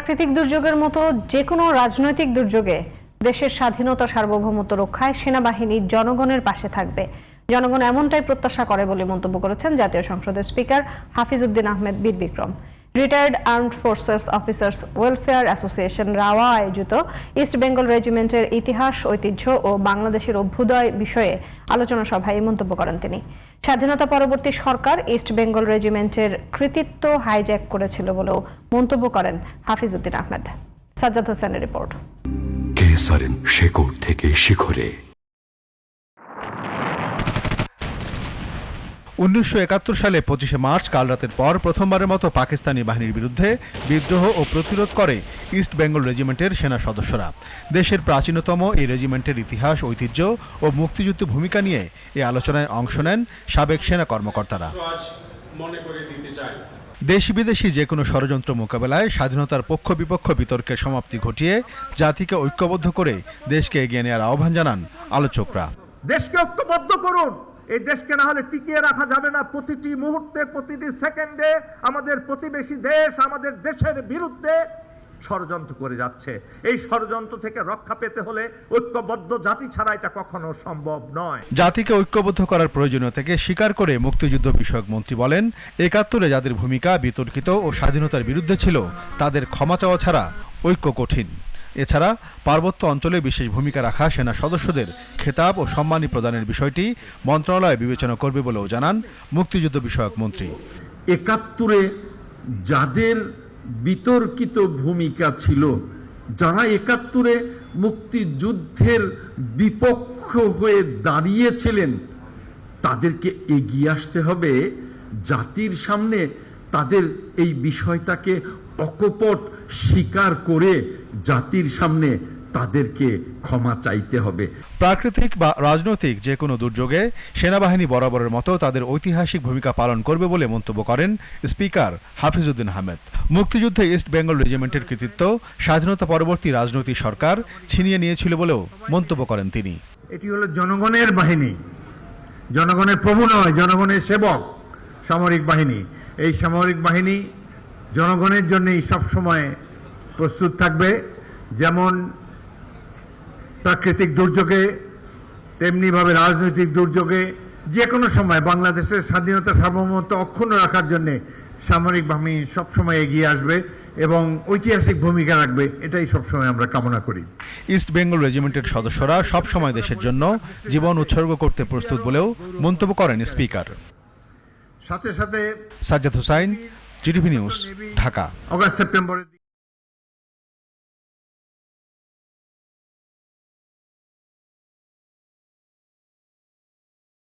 প্রাকৃতিক দুর্যোগের মতো যে কোনো রাজনৈতিক দুর্যোগে দেশের স্বাধীনতা সার্বভৌমত্ব রক্ষায় সেনাবাহিনী জনগণের পাশে থাকবে। জনগণ এমনটাই প্রত্যাশা করে বলে মন্তব্য করেছেন জাতীয় সংসদের speaker Hafizuddin Ahmed Bir Bikram. Retired armed forces officers welfare association রাওয়া আয়োজিত ইস্ট বেঙ্গল রেজিমেন্টের ইতিহাস, ঐতিহ্য ও বাংলাদেশের অভ্যুদয় বিষয়ে আলোচনা সভায় এই মন্তব্য করেন তিনি। স্বাধীনতা পরবর্তী সরকার ইস্ট বেঙ্গল রেজিমেন্টের কৃতিত্ব হাইজ্যাক করেছিল বলেও মন্তব্য করেন হাফিজউদ্দিন আহমেদ। সাজ্জাদ হোসেনের রিপোর্ট। কেসারেন শেকড় থেকে শিখরে। 1971 সালে 25শে মার্চ কালরাতের পর প্রথমবারের মতো পাকিস্তানি বাহিনীর বিরুদ্ধে বিদ্রোহ ও প্রতিরোধ করে ইস্ট বেঙ্গল রেজিমেন্টের সেনা সদস্যরা। দেশের প্রাচীনতম এই রেজিমেন্টের ইতিহাস, ঐতিহ্য ও মুক্তিযুদ্ধে ভূমিকা নিয়ে এই আলোচনায় অংশ নেন সাবেক সেনা কর্মকর্তারা। দেশি বিদেশি যে কোনো ষড়যন্ত্র মোকাবেলায় স্বাধীনতার পক্ষ বিপক্ষ বিতর্কের সমাপ্তি ঘটিয়ে জাতিকে ঐক্যবদ্ধ করে দেশকে এগিয়ে নেওয়ার আহ্বান জানান আলোচকরা। দেশকে ঐক্যবদ্ধ করুন। এই দেশকে না হলে টিকিয়ে রাখা যাবে না। প্রতিটি মুহূর্তে, প্রতিটি সেকেন্ডে আমাদের প্রতিবেশী দেশ আমাদের দেশের বিরুদ্ধে ষড়যন্ত্র করে যাচ্ছে। এই ষড়যন্ত্র থেকে রক্ষা পেতে হলে ঐক্যবদ্ধ জাতি ছাড়া এটা কখনো সম্ভব নয়। জাতিকে ঐক্যবদ্ধ করার প্রয়োজনীয়তাকে স্বীকার করে মুক্তিযুদ্ধ বিষয়ক মন্ত্রী বলেন, 71-এ যাদের ভূমিকা বিতর্কিত ও স্বাধীনতার বিরুদ্ধে ছিল তাদের ক্ষমা চাওয়া ছাড়া ঐক্য কঠিন। এছাড়া পার্বত্য অঞ্চলে বিশেষ ভূমিকা রাখা সেনা সদস্যদের খেতাব ও সম্মানী প্রদানের বিষয়টি মন্ত্রণালয় বিবেচনা করবে বলেও জানান মুক্তিযুদ্ধ বিষয়ক মন্ত্রী। 71-এ যাদের বিতর্কিত ভূমিকা ছিল, যারা 71-এ মুক্তিযুদ্ধের বিপক্ষ হয়ে দাঁড়িয়েছিলেন, তাদেরকে এগিয়ে আসতে হবে জাতির সামনে। তাদের এই বিষয়টাকে অকপট স্বীকার করে জাতির সামনে তাদেরকে ক্ষমা চাইতে হবে। প্রাকৃতিক বা রাজনৈতিক যে কোনো দুর্যোগে সেনাবাহিনী বরাবরের মতো তাদের ঐতিহাসিক ভূমিকা পালন করবে বলে মন্তব্য করেন স্পিকার হাফিজউদ্দিন আহমেদ। মুক্তিযুদ্ধে ইস্ট বেঙ্গল রেজিমেন্টের কৃতিত্ব স্বাধীনতা পরবর্তী রাজনৈতিক সরকার ছিনিয়ে নিয়েছিল বলেও মন্তব্য করেন তিনি। এটি হলো জনগণের বাহিনী, জনগণের প্রভু নয়, জনগণের সেবক সামরিক বাহিনী। এই সামরিক বাহিনী জনগণের জন্যই সবসময় প্রস্তুত থাকবে। যেমন প্রাকৃতিক দুর্যোগে, তেমনিভাবে রাজনৈতিক দুর্যোগে যে কোনো সময় বাংলাদেশের স্বাধীনতা সার্বভৌমত্ব অক্ষুণ্ণ রাখার জন্য সামরিক বাহিনী সবসময় এগিয়ে আসবে এবং ঐতিহাসিক ভূমিকা রাখবে। এটাই সবসময় আমরা কামনা করি। ইস্ট বেঙ্গল রেজিমেন্টের সদস্যরা সবসময় দেশের জন্য জীবন উৎসর্গ করতে প্রস্তুত বলেও মন্তব্য করেন স্পিকার। সাথে সাথে Sajjad Hossain, GTV news, Dhaka. August সেপ্টেম্বরের